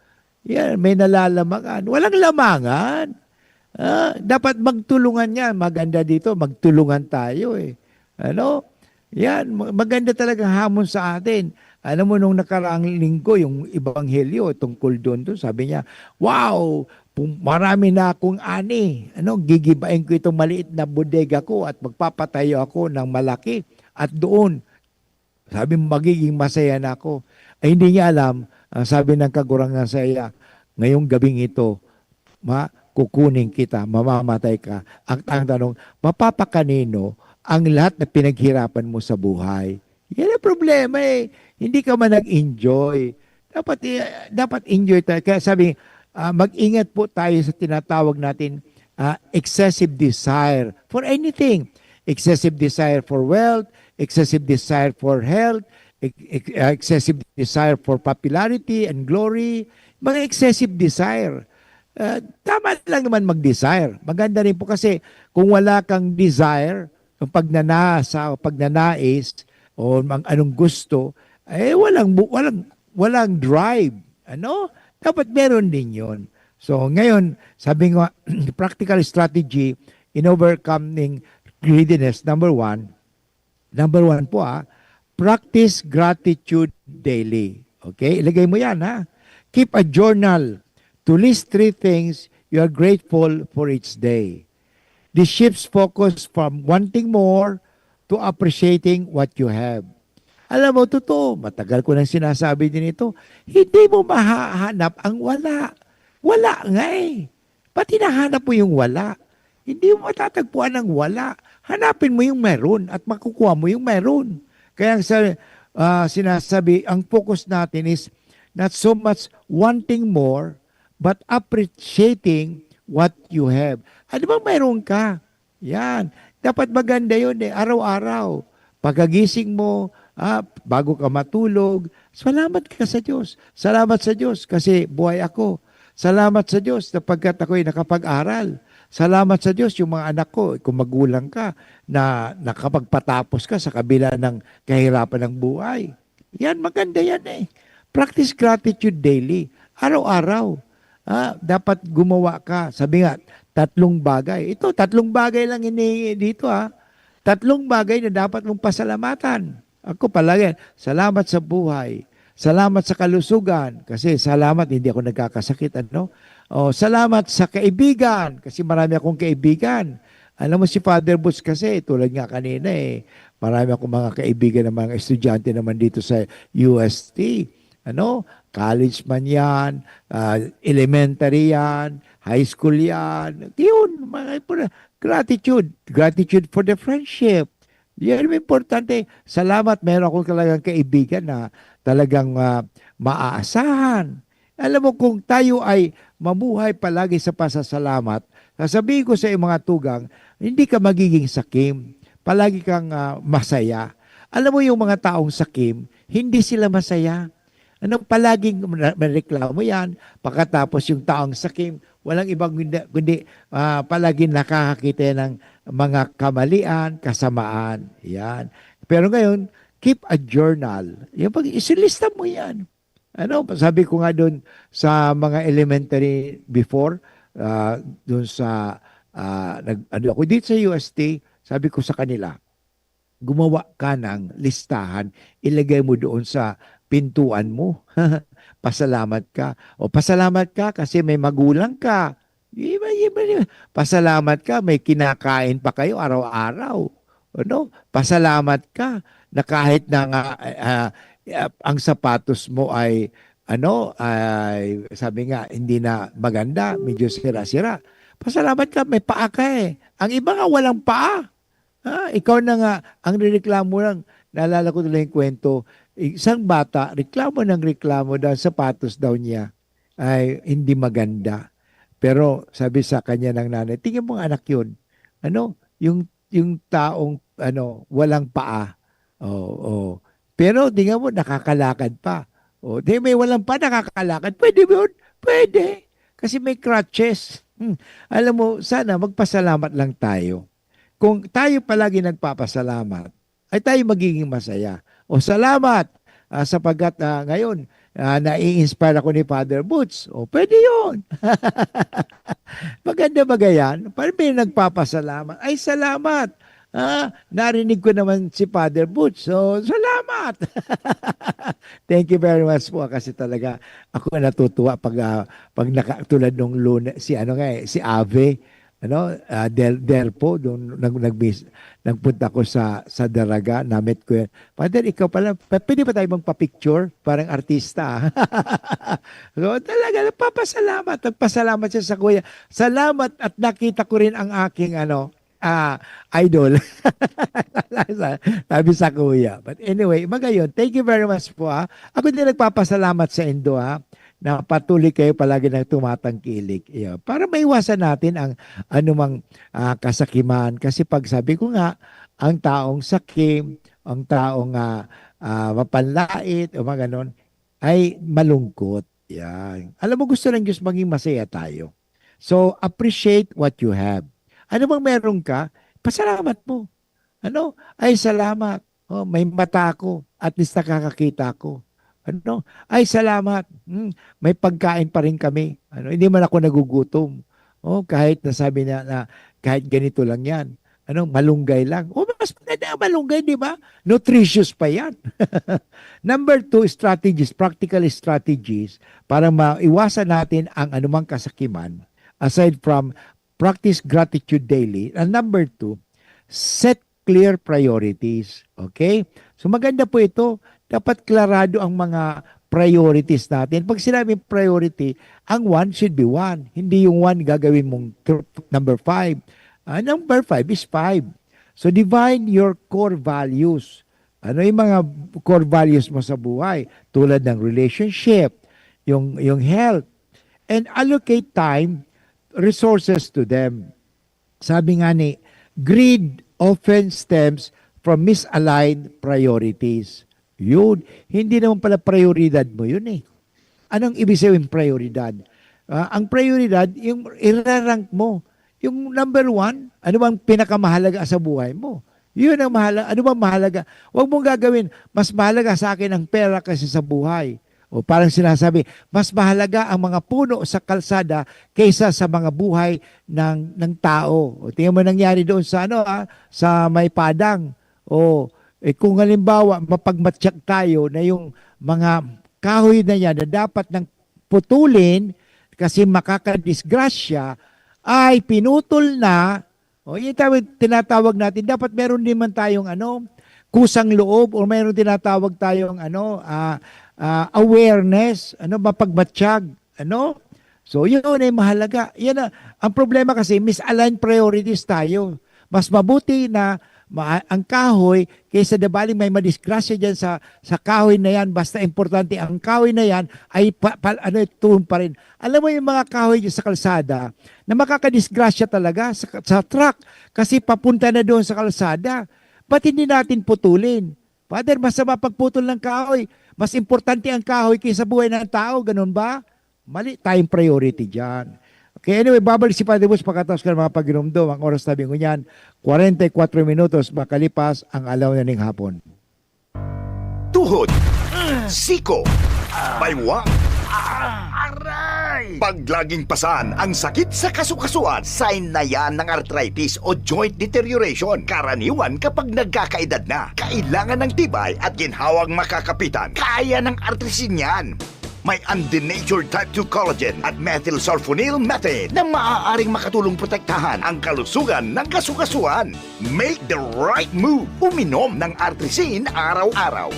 Yan, may nalalamangan. Walang lamangan. Dapat magtulungan yan. Maganda dito, magtulungan tayo Yan, maganda talaga hamon sa atin. Alam mo, nung nakaraang linggo, yung Ebanghelyo tungkol doon, sabi niya, wow, marami na akong ani. Gigibain ko itong maliit na bodega ko at magpapatayo ako ng malaki. At doon, sabi magiging masaya na ako. Ay hindi niya alam, sabi ng kagurangan sa iya, ngayong gabing ito, kukunin kita, mamamatay ka. Ang tanong, mapapakanino ang lahat na pinaghirapan mo sa buhay? Yan ang problema Hindi ka man nag-enjoy. Dapat enjoy tayo. Kaya sabi, mag-ingat po tayo sa tinatawag natin excessive desire for anything. Excessive desire for wealth, excessive desire for health, excessive desire for popularity and glory, mga excessive desire. Tama lang naman mag-desire. Maganda rin po kasi kung wala kang desire, yung pagnanasa o pagnanais o anong gusto, walang drive. Dapat meron din yon. So ngayon, sabi nga, practical strategy in overcoming greediness, number one, Number 1 po practice gratitude daily. Okay? Ilagay mo yan Keep a journal to list 3 things you are grateful for each day. This shifts focus from wanting more to appreciating what you have. Alam mo, totoo, matagal ko nang sinasabi din ito, hindi mo mahahanap ang wala. Wala nga Ba't hinahanap mo yung wala? Hindi mo matatagpuan ang wala. Hanapin mo yung meron at makukuha mo yung meron. Kaya sinasabi, ang focus natin is not so much wanting more, but appreciating what you have. Ano bang mayroon ka? Yan. Dapat maganda yun araw-araw. Pagkagising mo, bago ka matulog, salamat ka sa Diyos. Salamat sa Diyos kasi buhay ako. Salamat sa Diyos sapagkat ako'y nakapag-aral. Salamat sa Diyos yung mga anak ko, kung magulang ka, na nakapagpatapos ka sa kabila ng kahirapan ng buhay. Yan, maganda yan Practice gratitude daily. Araw-araw. Dapat gumawa ka. Sabi nga, 3 bagay. Ito, 3 bagay lang hinihingi dito 3 bagay na dapat mong pasalamatan. Ako palagi, salamat sa buhay. Salamat sa kalusugan. Kasi salamat, hindi ako nagkakasakit. Salamat sa kaibigan. Kasi marami akong kaibigan. Alam mo si Father Butch kasi, tulad nga kanina marami akong mga kaibigan ng mga estudyante naman dito sa UST. College man yan, elementary yan, high school yan. Yun, gratitude. Gratitude for the friendship. Yan ang importante. Salamat, meron akong talagang kaibigan na talagang maaasahan. Alam mo, kung tayo ay mamuhay palagi sa pasasalamat, sasabihin ko sa mga tugang, hindi ka magiging sakim. Palagi kang masaya. Alam mo yung mga taong sakim, hindi sila masaya. Palaging mareklamo yan. Pagkatapos yung taong sakim, walang ibang kundi palaging nakakakita ng mga kamalian, kasamaan. Yan. Pero ngayon, keep a journal. Yung isilista mo yan. Sabi ko nga doon sa mga elementary before, doon sa, ako dito sa UST, sabi ko sa kanila, gumawa ka ng listahan, ilagay mo doon sa pintuan mo. Pasalamat ka. O pasalamat ka kasi may magulang ka. Pasalamat ka, may kinakain pa kayo araw-araw. Pasalamat ka na kahit na ang sapatos mo ay sabi nga hindi na maganda, medyo sira-sira. Pasalamat ka, may paa ka Ang iba nga walang paa. Ikaw na nga, ang nireklamo lang, naalala ko tuloy yung kwento, isang bata, reklamo dahil sapatos daw niya ay hindi maganda. Pero sabi sa kanya ng nanay, tingin mo anak yun, yung taong walang paa. Pero tingnan mo, nakakalakad pa. May walang paa, nakakalakad. Pwede ba yun? Pwede. Kasi may crutches. Alam mo, sana magpasalamat lang tayo. Kung tayo palagi nagpapasalamat, ay tayo magiging masaya. Salamat sapagkat ngayon, nai-inspire ako ni Father Butch. Pwede yun. Maganda ba yan? Parang may nagpapasalamat. Ay, salamat. Narinig ko naman si Father Butch. So, salamat. Thank you very much po kasi talaga ako natutuwa pag tulad nung si Ave, Del po, doon nagpunta ko sa Daraga, namit ko yan. Father, ikaw pala, pwede ba tayo magpa-picture? Parang artista. So, talaga, nagpasalamat siya sa kuya. Salamat at nakita ko rin ang aking idol. Sabi sa kuya. But anyway, magayon, thank you very much po Ako din nagpapasalamat sa Indo na patuloy kayo palagi ng tumatangkilik. Para maiwasan natin ang anumang kasakiman. Kasi pag sabi ko nga, ang taong sakim, ang taong mapanlait, o mga ganon, ay malungkot. Yan. Alam mo, gusto ng Diyos maging masaya tayo. So, appreciate what you have. Ano bang meron ka? Pasalamat mo. Ay, salamat. May mata ako. At least nakakakita ko. Ay, salamat. May pagkain pa rin kami. Hindi man ako nagugutom. Kahit nasabi na kahit ganito lang yan. malunggay lang. O mas maganda ang malunggay, di ba? Nutritious pa yan. Number 2, strategies, practical strategies para maiwasan natin ang anumang kasakiman. Aside from practice gratitude daily. And number 2, set clear priorities. Okay? So maganda po ito. Dapat klarado ang mga priorities natin. Pag sinabing priority, ang 1 should be 1. Hindi yung 1 gagawin mong number 5. Number 5 is 5. So define your core values. Ano yung mga core values mo sa buhay? Tulad ng relationship, yung health, and allocate time, resources to them. Sabi nga ni, greed often stems from misaligned priorities. Yun, hindi naman pala prioridad mo yun eh. Anong ibig sabihin prioridad? Ang prioridad, yung irarank mo. Yung number 1, ano bang pinakamahalaga sa buhay mo? Yun ang mahalaga. Ano bang mahalaga? Huwag mong gagawin, mas mahalaga sa akin ang pera kasi sa buhay. O parang sinasabi, mas mahalaga ang mga puno sa kalsada kaysa sa mga buhay ng tao. O tingnan mo nangyari doon sa sa May Padang. O kung halimbawa mapagmatyak tayo na yung mga kahoy na yan na dapat nang putulin kasi makakadisgrasya ay pinutol na. O yung tinatawag natin, dapat meron din man tayong kusang loob o meron tinatawag tayong awareness, mapagmatsyag, So yun ay mahalaga. Yan ang problema kasi misaligned priorities tayo. Mas mabuti na ang kahoy kaysa dabaling may madisgrasya dyan sa kahoy na yan, basta importante ang kahoy na yan ay tuon pa rin. Alam mo yung mga kahoy dyan sa kalsada na makakadisgrasya talaga sa truck kasi papunta na doon sa kalsada. Ba't hindi natin putulin? Father, masama pagputol ng kahoy. Mas importante ang kahoy kaysa buhay ng tao. Ganun ba? Mali tayong priority dyan. Okay, anyway, babalik si Padre Bus pagkatapos ka ng mga pag-inomdom. Ang oras tabi ko niyan, 44 minutos makalipas ang alaw na ning hapon. Tuhod, siko, baywang, aray! Paglaging pasan ang sakit sa kasukasuan, sign na yan ng arthritis o joint deterioration. Karaniwan kapag nagkakaedad na, kailangan ng tibay at ginhawang makakapitan. Kaya ng artrisin yan. May undenatured type 2 collagen at methylsulfonyl methane na maaaring makatulong protektahan ang kalusugan ng kasukasuan. Make the right move. Uminom ng Artrisin araw-araw.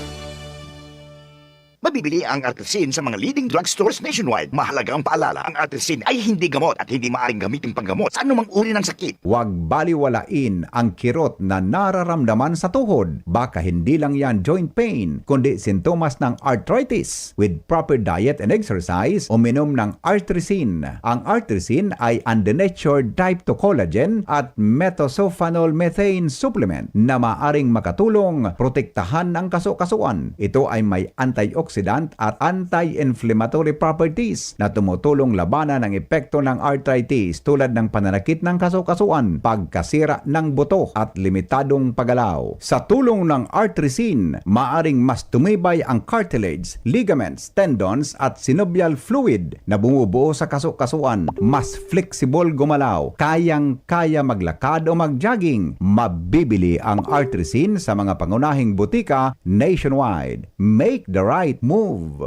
Mabibili ang Artrisin sa mga leading drugstores nationwide. Mahalagang paalala, ang Artrisin ay hindi gamot at hindi maaaring gamitin panggamot sa anumang uri ng sakit. Huwag baliwalain ang kirot na nararamdaman sa tuhod. Baka hindi lang yan joint pain, kundi sintomas ng arthritis. With proper diet and exercise, uminom ng Artrisin. Ang Artrisin ay undenatured type 2 collagen at methylsulfonyl methane supplement na maaaring makatulong protektahan ang kasukasuan. Ito ay may antioxidant at anti-inflammatory properties na tumutulong labanan ang epekto ng arthritis tulad ng pananakit ng kasukasuan, pagkasira ng buto at limitadong paggalaw. Sa tulong ng Artrisin, maaring mas tumibay ang cartilage, ligaments, tendons at synovial fluid na bumubuo sa kasukasuan. Mas flexible gumalaw, kayang-kaya maglakad o mag-jogging. Mabibili ang Artrisin sa mga pangunahing butika nationwide. Make the right move.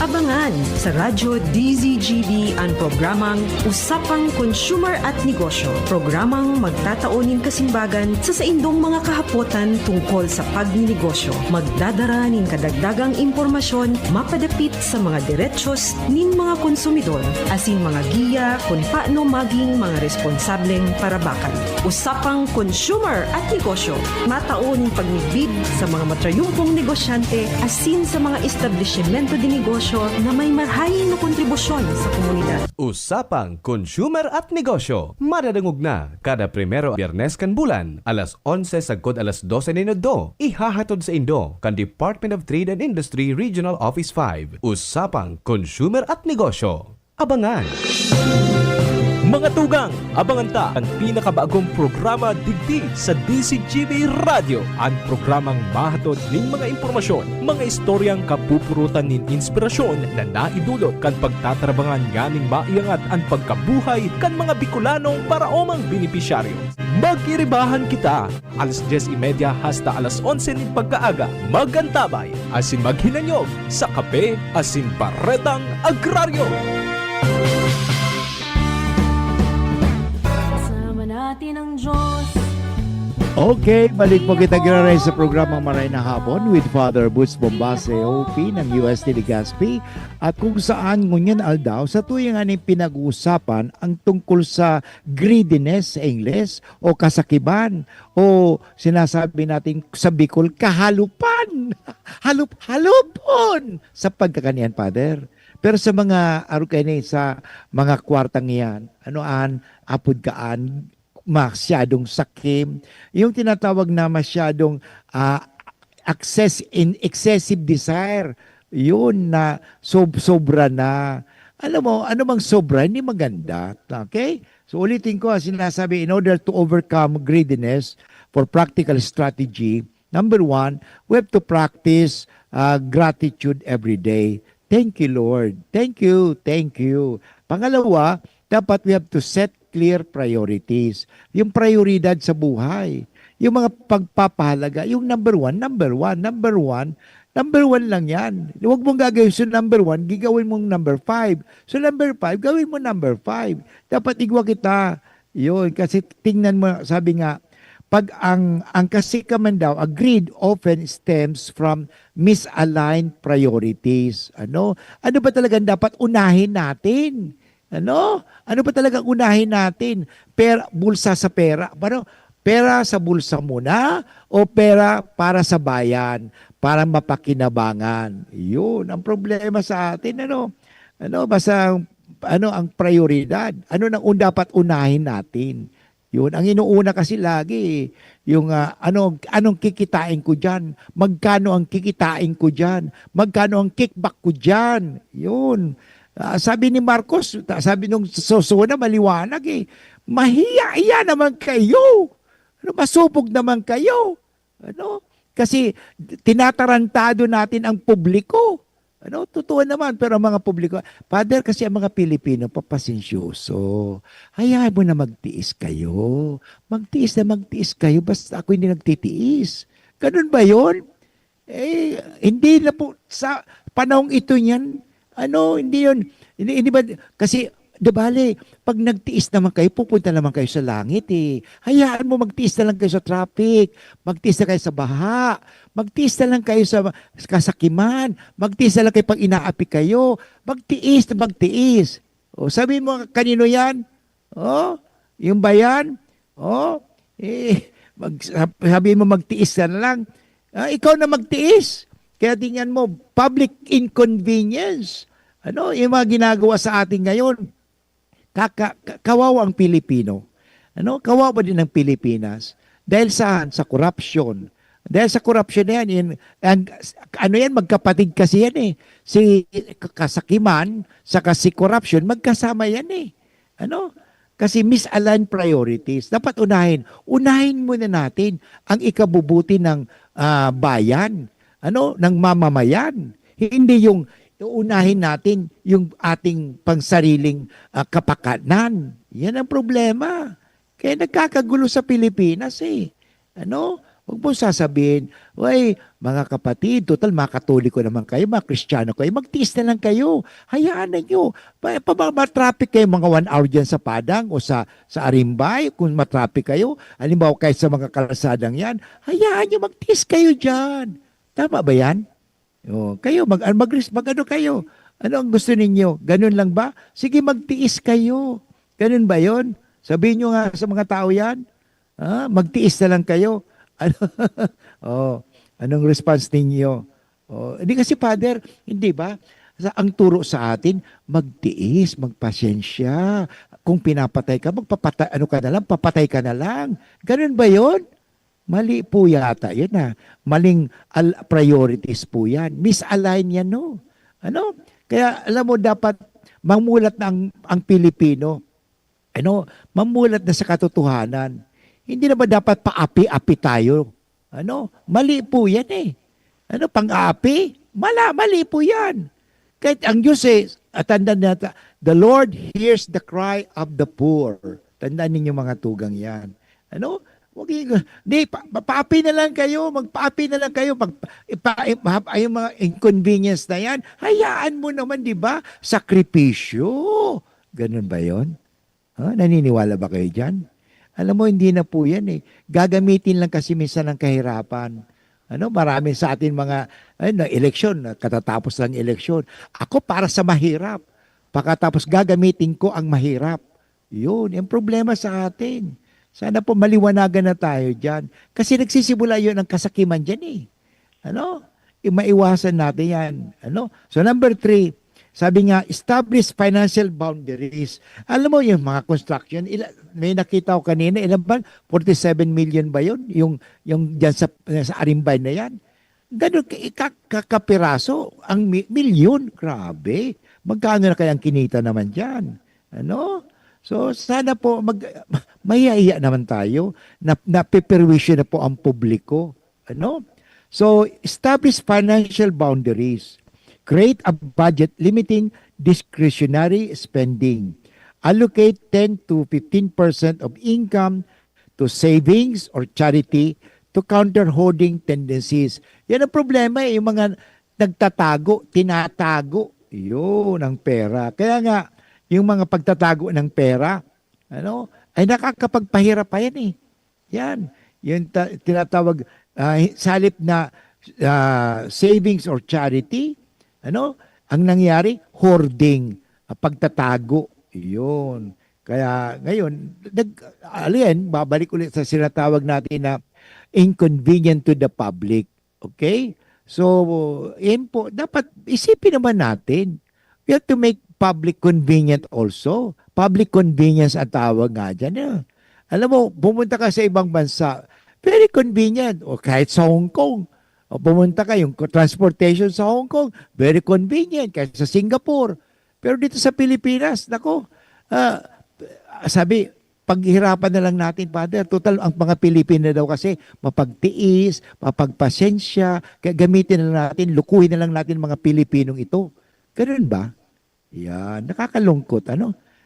Abangan sa Radyo DZGB ang programang Usapang Consumer at Negosyo. Programang magtataunin kasimbagan sa saindong mga kahapotan tungkol sa pagninegosyo. Magdadara nin kadagdagang impormasyon mapadapit sa mga diretsyon nin mga konsumidor asin mga giya kung paano maging mga responsableng parabakan. Usapang Consumer at Negosyo. Mataon pagnigbid sa mga matrayumpong negosyante asin sa mga establishmento di negosyo na may marhayin na kontribusyon sa komunidad. Usapang Consumer at Negosyo. Madadangog na kada primero Biyernes kan bulan, alas 11 sagkod alas 12 minuto. Ihahatod sa Indo kan Department of Trade and Industry Regional Office 5. Usapang Consumer at Negosyo. Abangan! Mga tugang, abangan ta ang pinakabagong programa digdi sa DZGB Radio. Ang programang mahatod ning mga impormasyon, mga istoryang kapupurutan nin inspirasyon na naidulot kan pagtatrabangan nganing maiangat ang pagkabuhay kan mga Bicolanong paraomang benepisyaryo. Magkiribahan kita. Alas 10:30 hasta alas 11 ng pagkaaga. Magantabay, asin maghinanyog sa kape, asin baretang agraryo. Kasama natin ang Diyos. Okay, balik po kita giraray sa programang Maray na Hapon with Father Boots Bombase, OP ng UST Legazpi, at kung saan ngunyan aldaw sa tuyang aning pinag-uusapan ang tungkol sa greediness sa English o kasakiban o sinasabi natin sa Bicol kahalupan, halupon sa pagkakanian, Father. Pero sa mga arukay sa mga kwartang yan, apod kaan, masyadong sakim, yung tinatawag na masyadong excessive desire, yun na sobra na. Alam mo, ano bang sobra, hindi maganda. Okay? So ulitin ko, sinasabi, in order to overcome greediness for practical strategy, number 1, we have to practice gratitude every day. Thank you, Lord. Thank you. Thank you. Pangalawa, dapat we have to set clear priorities. Yung prioridad sa buhay. Yung mga pagpapahalaga. Yung number one lang yan. Huwag mong gagawin sa number 1, gigawin mong number 5. So number 5, gawin mo number 5. Dapat igwa kita. Yun. Kasi tingnan mo, sabi nga, pag ang kasikaman daw, greed often stems from misaligned priorities. Ano ba talagang dapat unahin natin? Ano ba talagang unahin natin? Bulsa sa pera. Pera sa bulsa muna o pera para sa bayan, para mapakinabangan. Yun ang problema sa atin. Basta ang prioridad. Ano nang dapat unahin natin? Yun, ang inuuna kasi lagi, yung anong kikitain ko dyan? Magkano ang kikitain ko dyan? Magkano ang kickback ko dyan? Yun. Sabi ni Marcos, sabi nung Sosona, maliwanag mahiya naman kayo. Masupog naman kayo. Kasi tinatarantado natin ang publiko. Totoo naman, pero ang mga publiko, Father, kasi ang mga Pilipino, papasensyoso. Hayaan mo na magtiis kayo. Magtiis kayo, basta ako hindi nagtitiis. Ganun ba yun? Hindi na po, sa panahong ito niyan, hindi yun. Hindi ba, kasi, bale, pag nagtiis naman kayo, pupunta naman kayo sa langit Hayaan mo, magtiis na lang kayo sa traffic, magtiis na kayo sa baha, magtiis na lang kayo sa kasakiman, magtiis na lang kayo pag inaapi kayo, magtiis. Sabihin mo, kanino yan? Yung bayan? Sabihin mo, magtiis na lang. Ikaw na magtiis. Kaya tingnan mo, public inconvenience. Yung mga ginagawa sa atin ngayon, kawawa ang Pilipino. Kawawa din ang Pilipinas. Dahil saan? Sa corruption. Dahil sa corruption na yan, magkapatid kasi yan Si kasakiman, saka si corruption, magkasama yan Kasi misaligned priorities. Dapat unahin muna natin ang ikabubuti ng bayan, ng mamamayan. Hindi yung unahin natin yung ating pangsariling kapakanan. Yan ang problema. Kaya nagkakagulo sa Pilipinas Huwag mo sasabihin, mga kapatid, total mga Katoliko naman kayo, mga Kristiyano kayo, magtiis na lang kayo. Hayaan na nyo. Matraffic kayo mga 1 hour dyan sa Padang o sa Arimbay, kung matraffic kayo, halimbawa kayo sa mga kalasadang yan, hayaan nyo, magtiis kayo dyan. Tama ba yan? Kayo, mag-ano kayo? Ano ang gusto ninyo? Ganun lang ba? Sige, magtiis kayo. Ganun ba yon? Sabihin nyo nga sa mga tao yan, magtiis na lang kayo. Anong response ninyo? Hindi kasi, Father, hindi ba? Ang turo sa atin, magtiis, magpasyensya. Kung pinapatay ka, papatay ka na lang. Ganun ba yon? Mali po yata yan Maling priorities po yan. Misalign yan Kaya alam mo, dapat mamulat na ang Pilipino. Mamulat na sa katotohanan. Hindi na ba dapat paapi-api tayo? Mali po yan pang-api? Mali po yan. Kahit ang Diyos tandaan natin, the Lord hears the cry of the poor. Tandaan ninyo mga tugang yan. Ano? Di, paapi na lang kayo, magpaapi na lang kayo, ay mga inconvenience na yan, hayaan mo naman, di ba? Sakripisyo. Ganun ba yon? Naniniwala ba kayo dyan? Alam mo, hindi na po yan eh. Gagamitin lang kasi minsan ng kahirapan. Marami sa atin mga eleksyon, katatapos lang eleksyon. Ako para sa mahirap. Pagkatapos gagamitin ko ang mahirap. Yun, yung problema sa atin. Sana po maliwanagan na tayo dyan. Kasi nagsisimula yun ang kasakiman dyan eh. Maiwasan natin yan. So number 3, sabi nga, establish financial boundaries. Alam mo yung mga construction, may nakita ko kanina, ilan ba? 47 million ba yun? Yung dyan sa Arimbay na yan. Ganun, kakapiraso, ang milyon. Grabe. Magkano na kayang kinita naman dyan? So, sana po, mahihiya naman tayo, napiperwisyo na po ang publiko. So, establish financial boundaries. Create a budget limiting discretionary spending. Allocate 10 to 15% of income to savings or charity to counter hoarding tendencies. Yan ang problema yung mga nagtatago, tinatago. Yun ang pera. Kaya nga, yung mga pagtatago ng pera, ay nakakapagpahirap pa yan eh. Yan. Yung tinatawag, salip na savings or charity, ang nangyari, hoarding, pagtatago. Yun. Kaya ngayon, babalik ulit sa sinatawag natin na inconvenient to the public. Okay? So, yan po, dapat isipin naman natin. We have to make public convenient also. Public convenience ang tawag nga dyan. Alam mo, pumunta ka sa ibang bansa, very convenient. O kahit sa Hong Kong, o pumunta ka yung transportation sa Hong Kong, very convenient. Kahit sa Singapore. Pero dito sa Pilipinas, sabi, paghirapan na lang natin, Father. Total, ang mga Pilipino daw kasi mapagtiis, mapagpasensya, kaya gamitin na lang natin, lukuhin na lang natin mga Pilipinong ito. Ganun ba? Yan, nakakalungkot,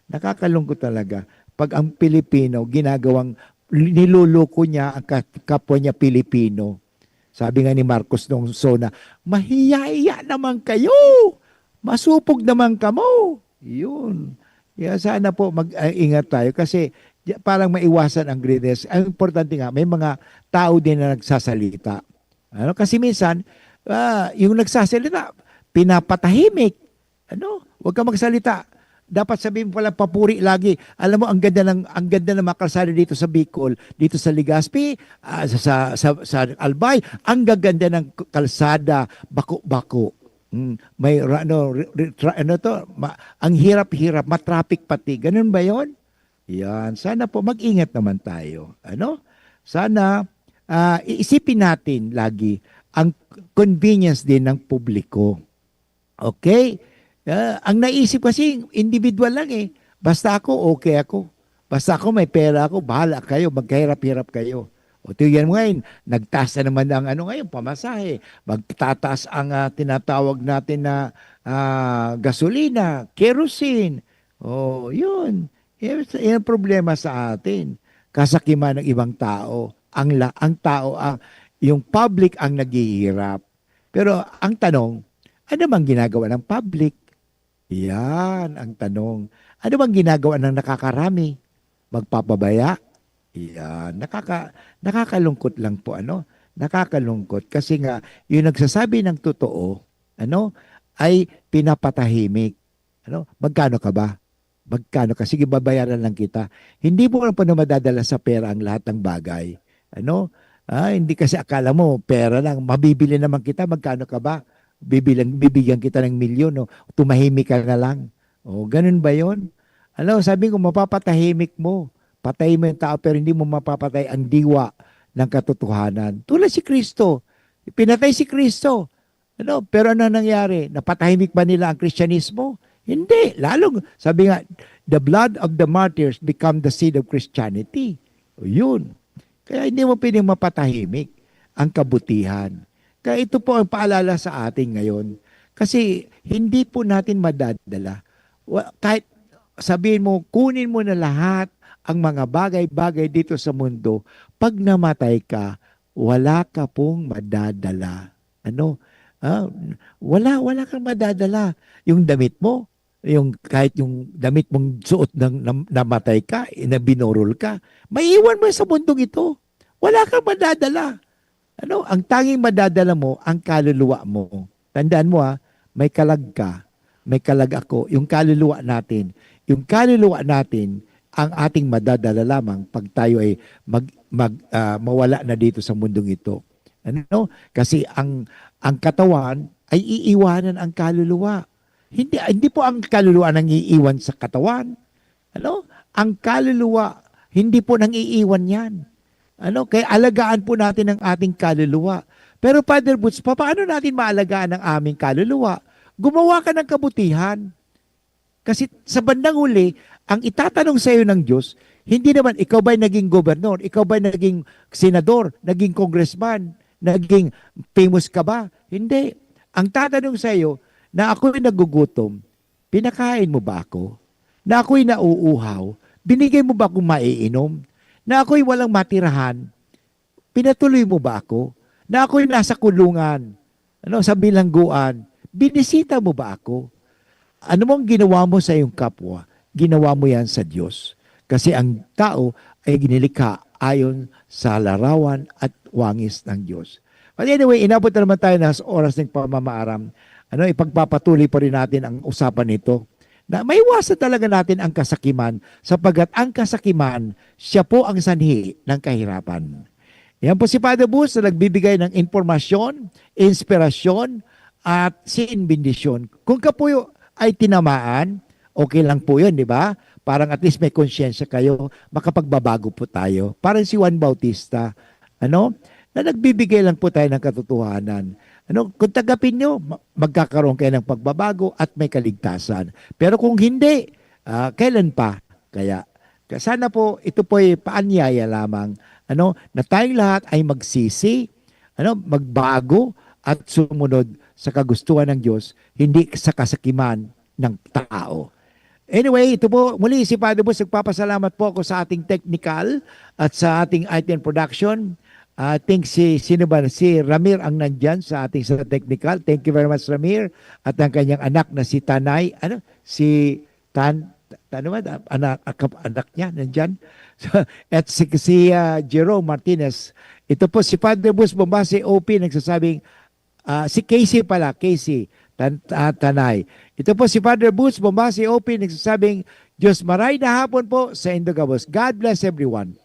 Nakakalungkot talaga. Pag ang Pilipino, niluloko niya ang kapwa niya Pilipino. Sabi nga ni Marcos nung Sona, mahiya naman kayo! Masupog naman kamo! Yun. Sana po mag-ingat tayo kasi parang maiwasan ang greediness. Ang importante nga, may mga tao din na nagsasalita. Kasi minsan, yung nagsasalita, pinapatahimik. Huwag ka magsalita. Dapat sabihin pala papuri lagi. Alam mo, ang ganda ng mga kalsada dito sa Bicol, dito sa Legazpi, sa Albay, ang gaganda ng kalsada, bako-bako. May ang hirap-hirap, matraffic pati. Ganun ba 'yon? Yan, sana po mag-ingat naman tayo. Sana iisipin natin lagi ang convenience din ng publiko. Okay? Ang naisip kasi, individual lang eh. Basta ako, okay ako. Basta ako, may pera ako, bahala kayo, magkahirap-hirap kayo. O tingnan mo ngayon, nagtaas na naman ang ngayon, pamasahe. Magtataas ang tinatawag natin na gasolina, kerosene. O, yun. Yan ang problema sa atin. Kasakiman ng ibang tao. Ang tao, yung public ang naghihirap. Pero ang tanong, ano bang ginagawa ng public? Yan ang tanong. Ano bang ginagawa ng nakakarami? Magpapabaya? Yan. Nakakalungkot lang po. Nakakalungkot. Kasi nga, yung nagsasabi ng totoo, ay pinapatahimik. Magkano ka ba? Magkano ka? Sige, babayaran lang kita. Hindi mo pa na madadala sa pera ang lahat ng bagay. Hindi kasi akala mo, pera lang. Mabibili naman kita. Magkano ka ba? Bibigyan kita ng milyon, tumahimik ka na lang. Ganun ba yon? Sabi ko, mapapatahimik mo. Patay mo yung tao pero hindi mo mapapatay ang diwa ng katotohanan. Tulad si Kristo. Pinatay si Kristo. Pero ano nangyari? Napatahimik ba nila ang Kristyanismo? Hindi. Lalong, sabi nga, the blood of the martyrs become the seed of Christianity. Yun. Kaya hindi mo pwedeng mapatahimik ang kabutihan. Kaya ito po ang paalala sa atin ngayon. Kasi hindi po natin madadala. Kahit sabihin mo, kunin mo na lahat ang mga bagay-bagay dito sa mundo, pag namatay ka, wala ka pong madadala. Ano? Wala kang madadala. Yung damit mo, kahit yung damit mong suot ng namatay ka, na binorol ka, maiiwan mo sa mundong ito. Wala kang madadala. Ano? Ang tanging madadala mo, ang kaluluwa mo. Tandaan mo may kalag ka, may kalag ako. Yung kaluluwa natin, ang ating madadala lamang pag tayo ay mawala na dito sa mundong ito. Ano? Kasi ang katawan ay iiwanan ang kaluluwa. Hindi po ang kaluluwa nang iiwan sa katawan. Ano? Ang kaluluwa, hindi po nang iiwan yan. Ano? Kaya alagaan po natin ang ating kaluluwa. Pero Father Boots, paano natin maalagaan ang aming kaluluwa? Gumawa ka ng kabutihan. Kasi sa bandang huli, ang itatanong sa iyo ng Diyos, hindi naman ikaw ba'y naging gobernador, ikaw ba'y naging senador, naging congressman, naging famous ka ba? Hindi. Ang tatanong sa iyo, na ako'y nagugutom, pinakain mo ba ako? Na ako'y nauuhaw, binigay mo ba akong maiinom? Na ako'y walang matirahan, pinatuloy mo ba ako? Na ako'y nasa kulungan, sa bilangguan, binisita mo ba ako? Ano mong ginawa mo sa iyong kapwa? Ginawa mo yan sa Diyos. Kasi ang tao ay ginilikha ayon sa larawan at wangis ng Diyos. But anyway, inabot na naman tayo ng oras ng pamamaaram. Ipagpapatuloy pa rin natin ang usapan nito. Na maiwasan talaga natin ang kasakiman sapagkat ang kasakiman, siya po ang sanhi ng kahirapan. Yan po si Father Boots na nagbibigay ng informasyon, inspirasyon, at sin bendisyon. Kung ka po ay tinamaan, okay lang po yun, di ba? Parang at least may konsyensya kayo, makapagbabago po tayo. Parang si Juan Bautista, na nagbibigay lang po tayo ng katotohanan. Kung tagapin nyo, magkakaroon kayo ng pagbabago at may kaligtasan. Pero kung hindi, kailan pa? Kaya sana po, ito po ay paanyaya lamang, na tayong lahat ay magsisi, magbago at sumunod sa kagustuhan ng Diyos, hindi sa kasakiman ng tao. Anyway, ito po, muli si Father Boots, nagpapasalamat po ako sa ating technical at sa ating item production. I think si Ramir ang nandyan sa ating sa technical. Thank you very much, Ramir. At ang kanyang anak na si Tanay, anak niya, nandyan. At si Jerome Martinez. Ito po si Father Boots Bombase OP, nagsasabing, si Casey pala, Tanay. Ito po si Father Boots Bombase OP, nagsasabing, Diyos maray na hapon po sa Indogabos. God bless everyone.